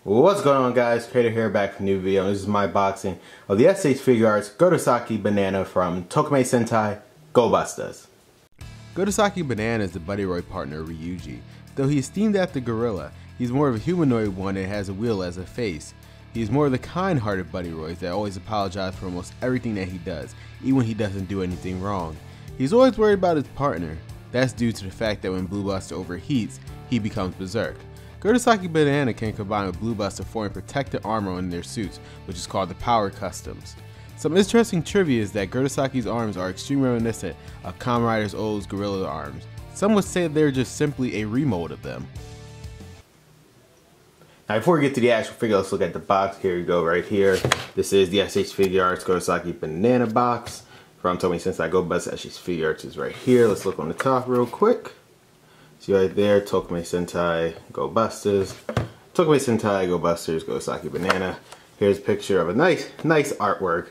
What's going on, guys? Creator here, back for a new video. This is my boxing of the s.h.figuarts Gorisaki Banana from Tokumei Sentai Go-Busters. Gorisaki Banana is the Buddy Roy partner of Ryuji. Though he is themed after Gorilla, he's more of a humanoid one and has a wheel as a face. He is more of the kind-hearted Buddy Roys that always apologize for almost everything that he does, even when he doesn't do anything wrong. He's always worried about his partner. That's due to the fact that when Blue Buster overheats, he becomes berserk. Gorisaki Banana can combine with Blue Buster forming protective armor on their suits, which is called the Power Customs. Some interesting trivia is that Gorisaki's arms are extremely reminiscent of Kamen Rider's old Gorilla arms. Some would say they're just simply a remold of them. Now before we get to the actual figure, let's look at the box. Here we go, right here. This is the s.h.figuarts Gorisaki Banana box from Tokumei Sentai Go-Busters. s.h.figuarts is right here. Let's look on the top real quick. See right there, Tokumei Sentai Go-Busters. Tokumei Sentai Go-Busters Gorisaki Banana. Here's a picture of a nice artwork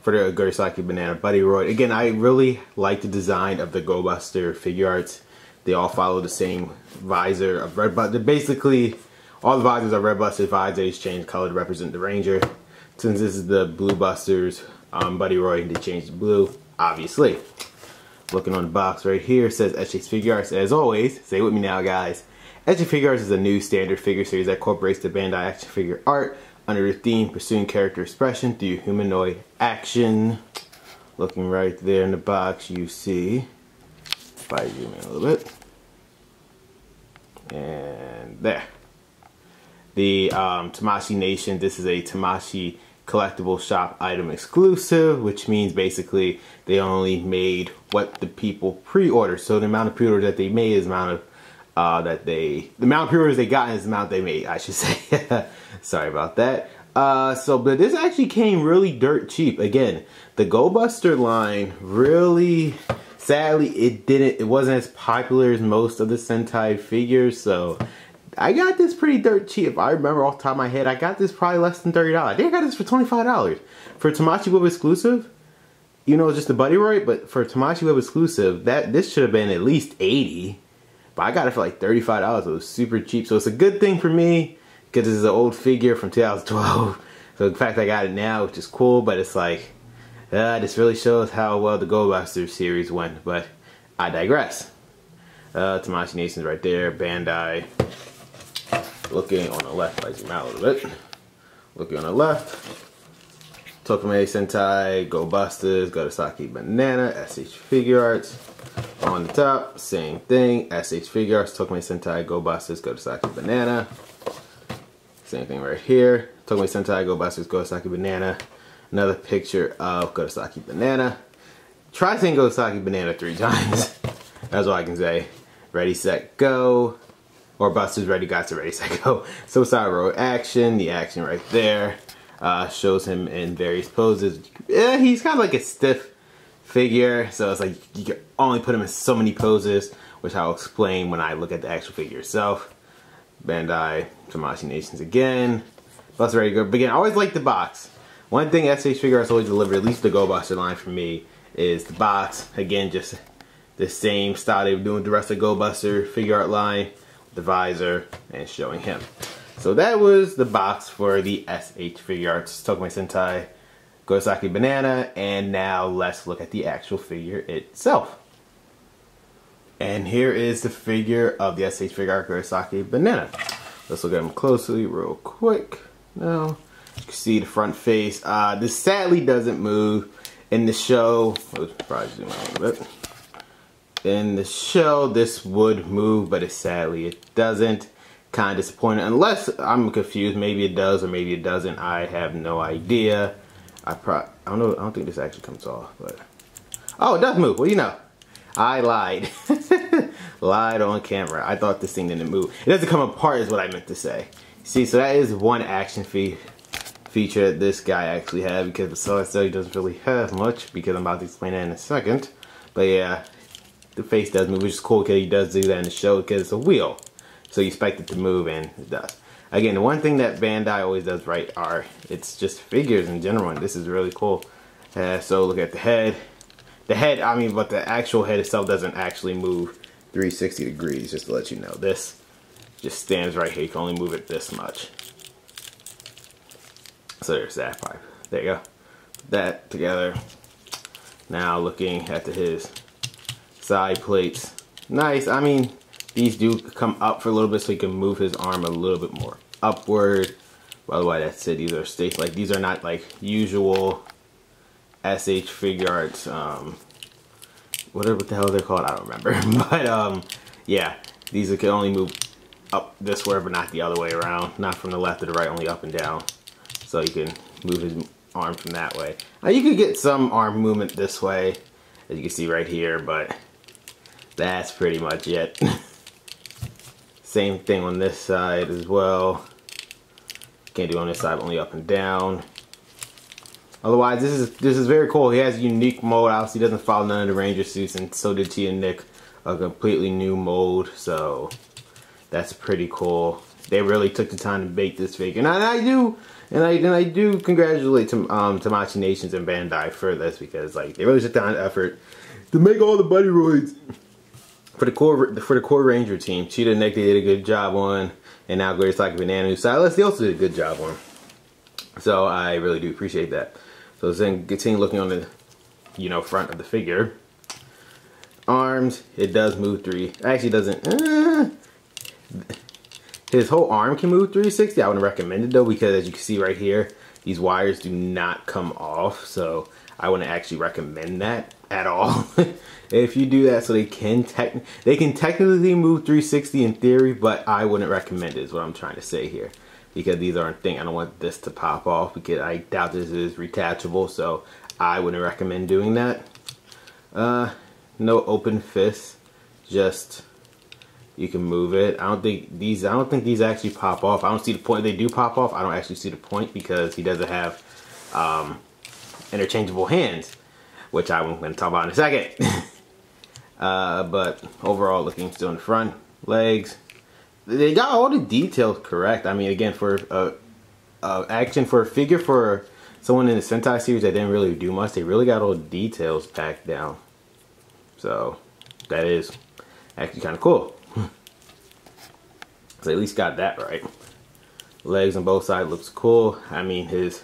for the Gorisaki Banana Buddy Roy. Again, I really like the design of the Go-Buster Figuarts. They all follow the same visor of red buster. Basically, all the visors are red buster visors. They just change color to represent the Ranger. Since this is the Blue Busters Buddy Roy, they changed the blue, obviously. Looking on the box right here, it says s.h.figuarts. As always, say it with me now, guys. s.h.figuarts is a new standard figure series that incorporates the Bandai action figure art under the theme pursuing character expression through humanoid action. Looking right there in the box, you see, if I zoom in a little bit, and there. The Tamashii Nation, this is a Tamashii collectible shop item exclusive, which means basically they only made what the people pre-ordered. So the amount of pre-orders that they made is the amount of the amount of pre-orders they got is the amount they made, I should say. Sorry about that. But this actually came really dirt cheap. Again, the Go-Buster line really, sadly, it wasn't as popular as most of the Sentai figures, so I got this pretty dirt cheap. If I remember off the top of my head, I got this probably less than $30. I think I got this for $25. For Tamashii Web exclusive, you know, just the Buddy Roy, but for Tamashii Web exclusive, this should have been at least $80. But I got it for like $35. It was super cheap. So it's a good thing for me, because this is an old figure from 2012. So the fact I got it now, which is cool, but it's like, this really shows how well the Go-Busters series went. But I digress. Tamashii Nation's right there, Bandai. Looking on the left, I zoom out a little bit. Looking on the left, Tokumei Sentai Go-Busters Gorisaki Banana, s.h.figuarts. On the top, same thing, s.h.figuarts Tokumei Sentai Go-Busters Gorisaki Banana. Same thing right here, Tokumei Sentai Go-Busters Gorisaki Banana. Another picture of Gorisaki Banana. Try saying Gorisaki Banana 3 times. That's all I can say. Ready, set, go. Or Buster's ready, got to ready, set, go. Suicide Road action, the action right there. Shows him in various poses. Yeah, he's kind of like a stiff figure, so it's like you can only put him in so many poses, which I'll explain when I look at the actual figure itself. Bandai, Tamashii Nations again. Buster ready to go. But again, I always like the box. One thing s.h.figuarts always deliver, at least the Go-Buster line for me, is the box. Again, just the same style they were doing with the rest of the Go-Buster figure art line. The visor and showing him. So that was the box for the s.h.figuarts Tokumei Sentai Gorisaki Banana, and now let's look at the actual figure itself. And here is the figure of the s.h.figuarts Gorisaki Banana. Let's look at him closely real quick. Now you can see the front face. This sadly doesn't move in the show. Let's probably zoom out a little bit. In the show, this would move, but sadly it doesn't. Kind of disappointing. Unless I'm confused, maybe it does or maybe it doesn't. I have no idea. I don't know. I don't think this actually comes off, but oh, it does move. Well, you know, I lied. Lied on camera. I thought this thing didn't move. It doesn't come apart, is what I meant to say. See, so that is one action feature that this guy actually had, because the Celestial doesn't really have much. Because I'm about to explain that in a second. But yeah. The face does move, which is cool because he does do that in the show because it's a wheel. So you expect it to move, and it does. Again, the one thing that Bandai always does right it's just figures in general, and this is really cool. So look at the head. The head, but the actual head itself doesn't actually move 360 degrees, just to let you know. This just stands right here. You can only move it this much. So there's that pipe. There you go. Put that together. Now looking at his side plates. Nice. I mean, these do come up for a little bit so he can move his arm a little bit more upward. By the way, that's it. These are states, like, these are not like usual s.h.figuarts, whatever the hell they're called, I don't remember. But yeah, these can only move up this way, but not the other way around. Not from the left to the right, only up and down. So you can move his arm from that way. Now you could get some arm movement this way, as you can see right here, but that's pretty much it. Same thing on this side as well. Can't do on this side, only up and down. Otherwise, this is very cool. He has a unique mode. Obviously, he doesn't follow none of the Ranger suits, and so did T and Nick, a completely new mode. So that's pretty cool. They really took the time to make this figure, and I do congratulate Tamashii Nations and Bandai for this, because like they really took the time and effort to make all the buddy roids for the core Ranger team. Cheetah and Nick, they did a good job on. And now Gorisaki Banana, who's Silas, they also did a good job on. So I really do appreciate that. So then continue looking on the, front of the figure. Arms, it does move actually doesn't, his whole arm can move 360. I wouldn't recommend it though, because as you can see right here, these wires do not come off. So I wouldn't actually recommend that at all. If you do that, so they can technically move 360 in theory, but I wouldn't recommend it, is what I'm trying to say here, because these aren't things. I don't want this to pop off, because I doubt this is retachable, so I wouldn't recommend doing that. No open fists, just you can move it. I don't think these actually pop off. I don't see the point. They do pop off. I don't actually see the point, because he doesn't have interchangeable hands, which I'm going to talk about in a second. But overall, looking still in the front, legs, they got all the details correct. I mean, again, for action for a figure for someone in the Sentai series that didn't really do much, they really got all the details packed down. So that is actually kind of cool. So at least got that right. Legs on both sides looks cool. I mean, his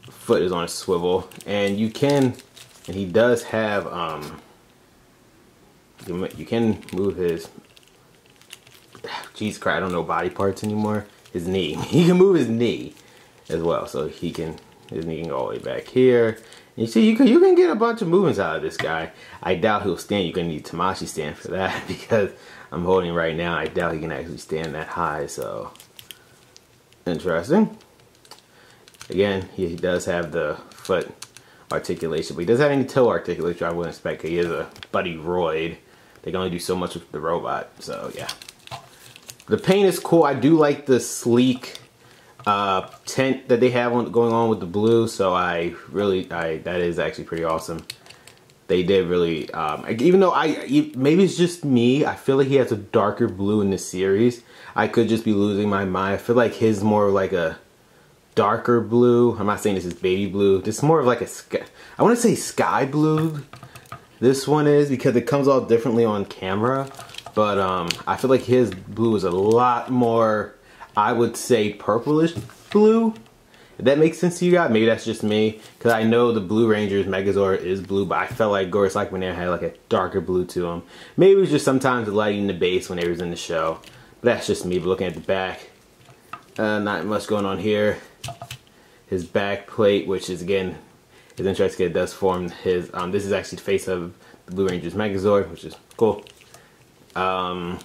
foot is on a swivel, and you can, and he does have you can move his, jeez, I don't know body parts anymore. His knee, he can move his knee as well, so his knee can go all the way back here. And you see, you can get a bunch of movements out of this guy. I doubt he'll stand. You're gonna need Tamashii stand for that, because I'm holding right now. I doubt he can actually stand that high. So interesting. Again, he does have the foot articulation, but he doesn't have any toe articulation. I wouldn't expect. He is a buddy roid. They can only do so much with the robot. So yeah, the paint is cool. I do like the sleek tint that they have going on with the blue. So that is actually pretty awesome. They did really, even though maybe it's just me, I feel like he has a darker blue in this series. I could just be losing my mind. I feel like his more like a darker blue. I'm not saying this is baby blue. This is more of like a sky, I want to say sky blue. This one is, because it comes out differently on camera. But I feel like his blue is a lot more, I would say, purplish blue. If that makes sense to you guys, maybe that's just me, because I know the Blue Ranger's Megazord is blue, but I felt like Gorisaki Banana had like a darker blue to him. Maybe it was just sometimes the lighting in the base when they was in the show. But that's just me. But looking at the back, not much going on here. His back plate, which is again is interesting. It does form his. This is actually the face of the Blue Ranger's Megazord, which is cool. Again,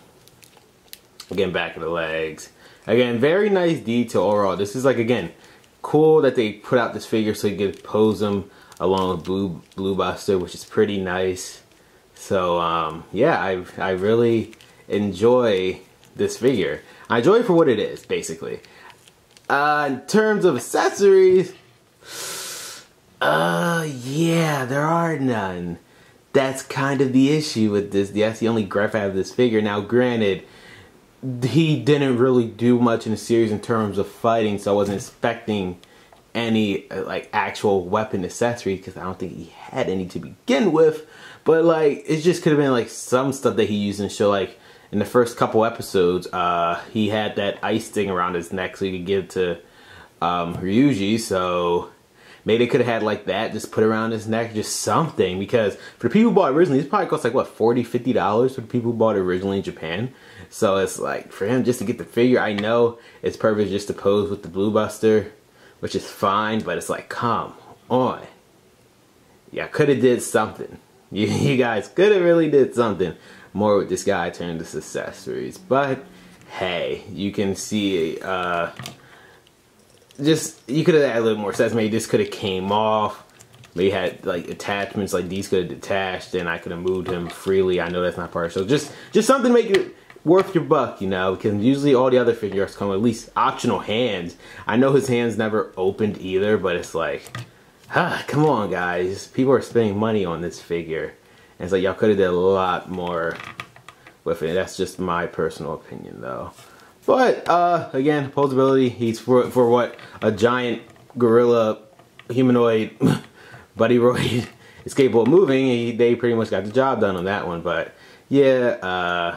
back of the legs. Again, very nice detail overall. This is like, again, cool that they put out this figure so you could pose them along with Blue Buster, which is pretty nice. So yeah, I really enjoy this figure. I enjoy it for what it is, basically. In terms of accessories, yeah, there are none. That's kind of the issue with this. That's the only gripe I have with this figure. Now, granted, he didn't really do much in the series in terms of fighting, so I wasn't expecting any like actual weapon accessories, because I don't think he had any to begin with. But like, it just could have been like some stuff that he used in the show. Like in the first couple episodes, he had that ice thing around his neck, so he could give to Ryuji, so maybe they could have had like that, just put around his neck, just something, because for the people who bought it originally, this probably cost like what, $40, $50 for the people who bought it originally in Japan. So it's like, for him just to get the figure, I know it's perfect just to pose with the Blue Buster, which is fine, but it's like, come on. Yeah, could have did something. You guys could have really did something more with this guy turned this accessories. But hey, you can see just, you could have added a little more accessories. Maybe this could have came off. Maybe had like attachments, like these could have detached, and I could have moved him freely. I know that's not part of the show. Just something to make it worth your buck, you know, because usually all the other figures come with at least optional hands. I know his hands never opened either, but it's like, come on guys, people are spending money on this figure, and it's like y'all could have did a lot more with it. That's just my personal opinion though. But again, posability, he's for what a giant gorilla humanoid buddyroid is capable of moving. They pretty much got the job done on that one. But yeah,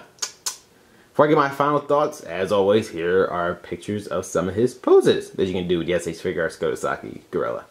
before I get my final thoughts, as always, here are pictures of some of his poses that you can do with the s.h.figuarts Gorisaki Gorilla.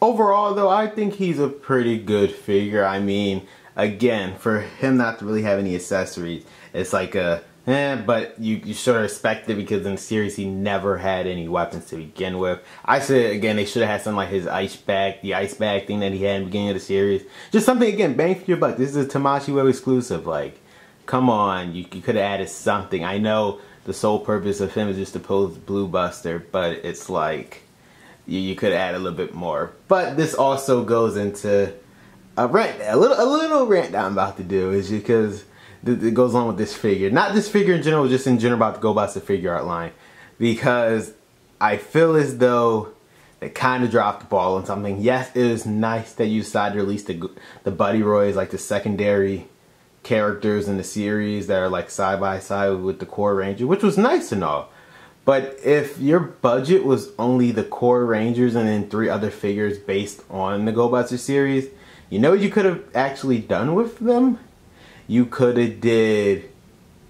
Overall, though, I think he's a pretty good figure. I mean, again, for him not to really have any accessories, it's like a, but you sort of respect it because in the series he never had any weapons to begin with. I said, again, they should have had something like his ice bag, the ice bag thing that he had in the beginning of the series. Just something, again, bang for your buck. This is a Tamashii Web exclusive. Like, come on, you could have added something. I know the sole purpose of him is just to pose Blue Buster, but it's like, you could add a little bit more. But this also goes into a rant, a little rant that I'm about to do, is because it goes on with this figure. Not this figure in general, just in general about the Go-Busters figure art line. Because I feel as though they kind of dropped the ball on something. Yes, it is nice that you decided to release the Buddy Roys, like the secondary characters in the series that are like side by side with the core Ranger, which was nice and all. But if your budget was only the core Rangers and then 3 other figures based on the Go-Busters series, you know what you could have actually done with them? You could have did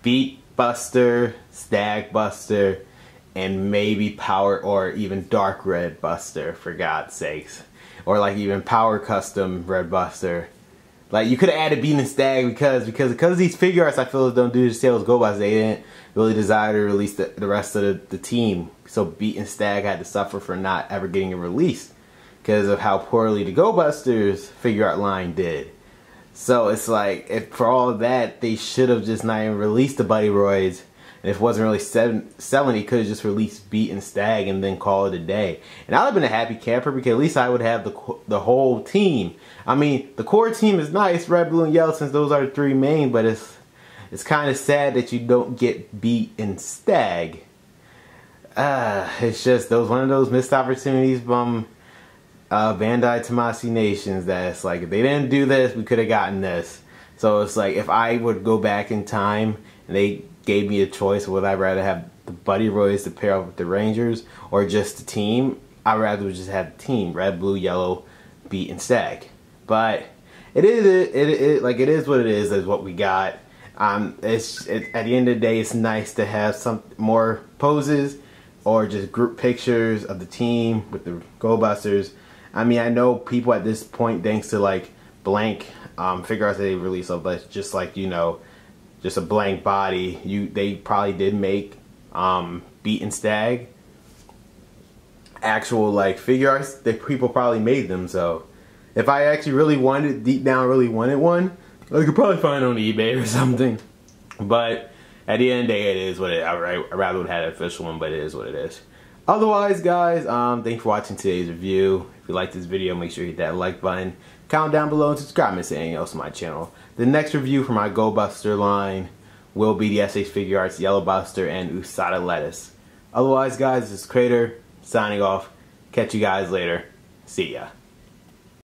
Beat Buster, Stag Buster, and maybe Power or even Dark Red Buster, for God's sakes. Or like even Power Custom Red Buster. Like, you could have added Beat and Stag because of these figure arts, I feel don't do the sales Go-Busters. They didn't really desire to release the rest of the team. So Beat and Stag had to suffer for not ever getting a release because of how poorly the Go-Busters figure art line did. So it's like, if for all of that, they should have just not even released the Buddy Roys. And if it wasn't really selling, he could have just released Beat and Stag and then call it a day. And I would have been a happy camper because at least I would have the whole team. I mean, the core team is nice, red, blue, and yellow, since those are the 3 main, but it's kind of sad that you don't get Beat and Stag. It's just one of those missed opportunities from Bandai Tamashii Nations that it's like, if they didn't do this, we could have gotten this. So it's like, if I would go back in time and they gave me a choice, would I rather have the Buddy Roys to pair up with the Rangers or just the team? I'd rather just have the team, red, blue, yellow, Beat, and Stag. But it is what it is what we got. At the end of the day, it's nice to have some more poses or just group pictures of the team with the Go-Busters. I mean, I know people at this point, thanks to like blank figure arts that they release of, but just like, you know, just a blank body, they probably did make Beat and Stag actual like figure arts that people probably made them. So if I actually really wanted, deep down really wanted one, I could probably find it on eBay or something. But at the end of the day, it is what it is. I rather would have had an official one, but it is what it is. Otherwise, guys, thanks for watching today's review. If you like this video, make sure you hit that like button, comment down below, and subscribe to miss anything else on my channel. The next review for my Go-Buster line will be the s.h.figuarts Yellow Buster and USADA Lettuce. Otherwise, guys, this is Crater, signing off. Catch you guys later. See ya.